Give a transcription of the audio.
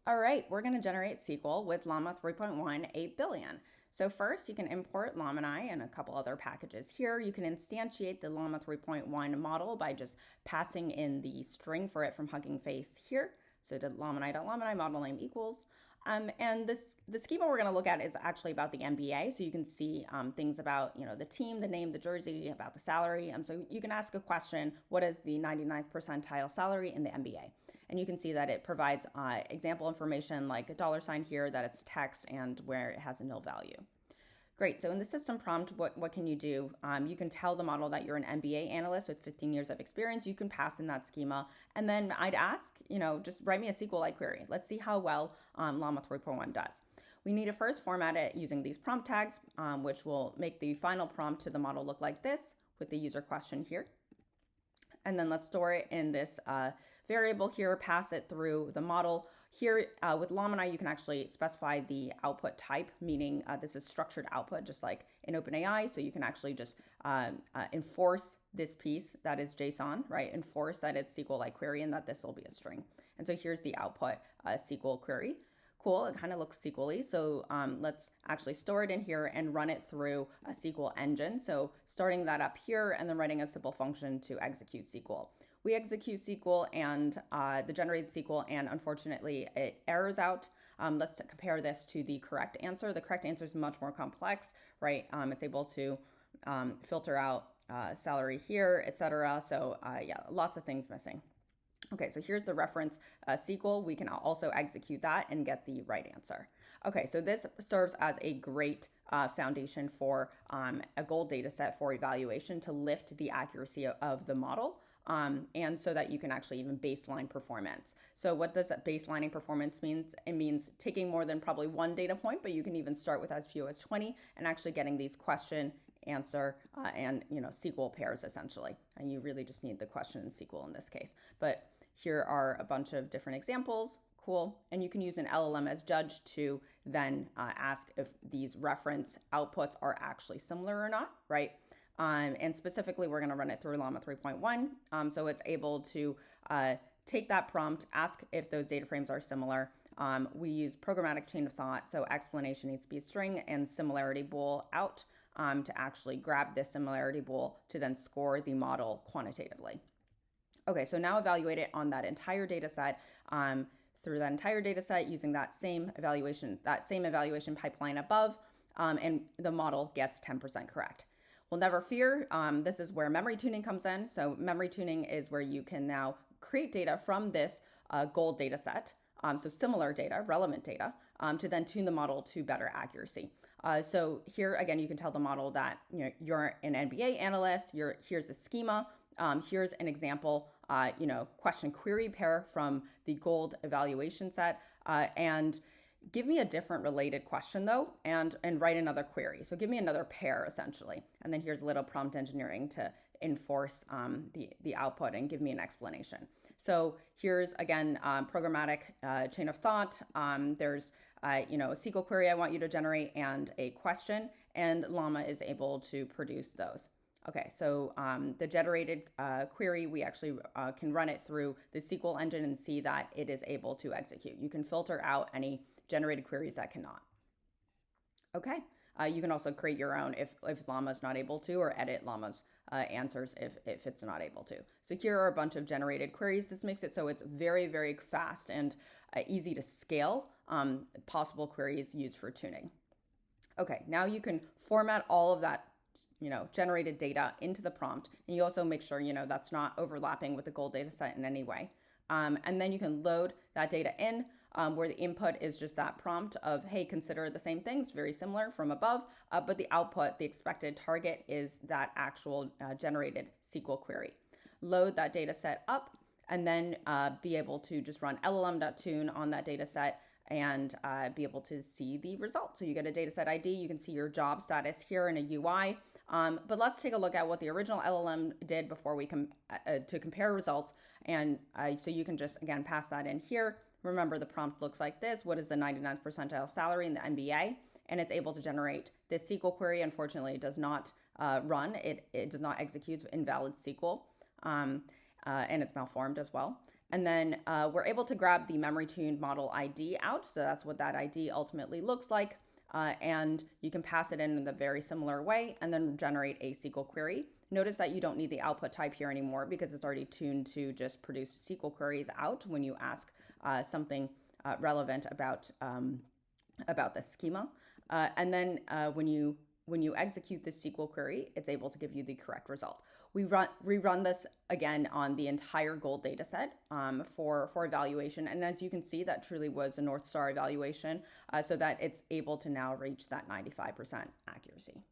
All right, we're going to generate SQL with Llama 3.1 8 billion. So first, you can import Lamini and a couple other packages here. You can instantiate the Llama 3.1 model by just passing in the string for it from Hugging Face here. So to lamini.lamini model name equals. And the schema we're going to look at is actually about the MBA. So you can see things about the team, the name, the jersey, about the salary. So you can ask a question: what is the 99th percentile salary in the MBA? And you can see that it provides example information like a $sign here, that it's text, and where it has a nil value. Great. So in the system prompt, what can you do? You can tell the model that you're an MBA analyst with 15 years of experience. You can pass in that schema. And then I'd ask, just write me a SQLite query. Let's see how well Llama 3.1 does. We need to first format it using these prompt tags, which will make the final prompt to the model look like this with the user question here. And then let's store it in this variable here, pass it through the model. Here with Lamini, you can actually specify the output type, meaning this is structured output, just like in OpenAI. So you can actually just enforce this piece that is JSON, right? Enforce that it's SQLite query and that this will be a string. And so here's the output SQL query. Cool, it kind of looks SQL-y. So let's actually store it in here and run it through a SQL engine. So starting that up here and then writing a simple function to execute SQL. We execute SQL and the generated SQL, and unfortunately it errors out. Let's compare this to the correct answer. The correct answer is much more complex, right? It's able to filter out salary here, etc. So yeah, lots of things missing. Okay, so here's the reference SQL. We can also execute that and get the right answer. Okay, so this serves as a great foundation for a goal data set for evaluation to lift the accuracy of the model. And so that you can actually even baseline performance. So what does baselining performance mean? It means taking more than probably one data point, but you can even start with as few as 20 and actually getting these question, answer, and SQL pairs essentially. And you really just need the question and SQL in this case. But here are a bunch of different examples. Cool. And you can use an LLM as judge to then ask if these reference outputs are actually similar or not, right? And specifically, we're going to run it through Llama 3.1. So it's able to take that prompt, ask if those data frames are similar. We use programmatic chain of thought. So explanation needs to be a string and similarity bool out to actually grab this similarity bool to then score the model quantitatively. Okay, so now evaluate it on that entire data set. Through that entire data set using that same evaluation pipeline above, and the model gets 10% correct. Well, never fear, this is where memory tuning comes in. So memory tuning is where you can now create data from this gold data set, so similar data, relevant data, to then tune the model to better accuracy. So here, again, you can tell the model that you're an NBA analyst, here's a schema, here's an example, question query pair from the gold evaluation set, and give me a different related question though, and write another query. So give me another pair essentially. And then here's a little prompt engineering to enforce the output and give me an explanation. So here's again, programmatic chain of thought. There's a SQL query I want you to generate and a question, and Llama is able to produce those. Okay, so the generated query, we actually can run it through the SQL engine and see that it is able to execute. You can filter out any generated queries that cannot. Okay, you can also create your own if Llama's not able to, or edit Llama's answers if it's not able to. So here are a bunch of generated queries. This makes it so it's very, very fast and easy to scale possible queries used for tuning. Okay, now you can format all of that generated data into the prompt, and you also make sure that's not overlapping with the gold data set in any way. And then you can load that data in where the input is just that prompt of, hey, consider the same things, very similar from above, but the output, the expected target, is that actual generated SQL query. Load that data set up and then be able to just run llm.tune on that data set and be able to see the results. So you get a data set ID, you can see your job status here in a UI. But let's take a look at what the original LLM did before we to compare results. And so you can just, again, pass that in here. Remember, the prompt looks like this. What is the 99th percentile salary in the MBA? And it's able to generate this SQL query. Unfortunately, it does not run. It does not execute invalid SQL. And it's malformed as well. And then we're able to grab the memory tuned model ID out. So that's what that ID ultimately looks like. And you can pass it in a very similar way and then generate a SQL query. Notice that you don't need the output type here anymore because it's already tuned to just produce SQL queries out when you ask something relevant about the schema. And then when you execute this SQL query, it's able to give you the correct result. We rerun this again on the entire gold data set for evaluation. And as you can see, that truly was a North Star evaluation so that it's able to now reach that 95% accuracy.